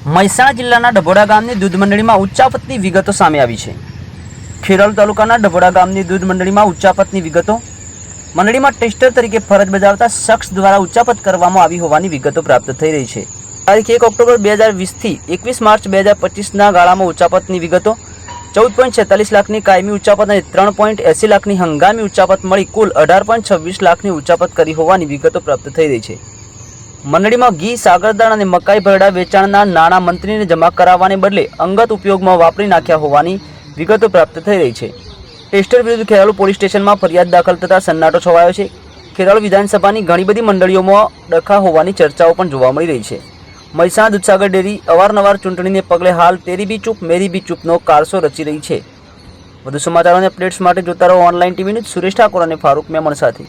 મહેસાણા જિલ્લાના ડભોડા ગામની દૂધ મંડળીમાં ઉચ્ચાપતની વિગતો સામે આવી છે। ખેરાલુ તાલુકાના ડભોડા ગામની દૂધ મંડળીમાં ઉચ્ચાપતની વિગતો। મંડળીમાં ટેસ્ટર તરીકે ફરજ બજાવતા શખ્સ દ્વારા ઉચ્ચાપત કરવામાં આવી હોવાની વિગતો પ્રાપ્ત થઈ રહી છે। તારીખ 1 ઓક્ટોબર 2020 થી 21 માર્ચ 2025ના ગાળામાં ઉચ્ચાપતની વિગતો 14.46 લાખની કાયમી ઉચ્ચાપત અને 3.80 લાખની હંગામી ઉચ્ચાપત મળી કુલ 18.26 લાખની ઉચ્ચાપત કરી હોવાની વિગતો પ્રાપ્ત થઈ રહી છે। મંડળીમાં ઘી, સાગરદાણ અને મકાઈ ભરડા વેચાણના નાણાં મંત્રીને જમા કરાવવાને બદલે અંગત ઉપયોગમાં વાપરી નાખ્યા હોવાની વિગતો પ્રાપ્ત થઈ રહી છે। ટેસ્ટર વિરુદ્ધ ખેરાલુ પોલીસ સ્ટેશનમાં ફરિયાદ દાખલ થતાં સન્નાટો છવાયો છે। ખેરાલુ વિધાનસભાની ઘણી બધી મંડળીઓમાં ડખા હોવાની ચર્ચાઓ પણ જોવા મળી રહી છે। મહેસાણા દૂધસાગર ડેરી અવારનવાર ચૂંટણીને પગલે હાલ તેરી બી ચૂપ મેરી બી ચૂપનો કારસો રચી રહી છે। વધુ સમાચારો અને અપડેટ્સ માટે જોતા રહો online TV news. Suresh Thakor અને ફારૂક મેમણ સાથે।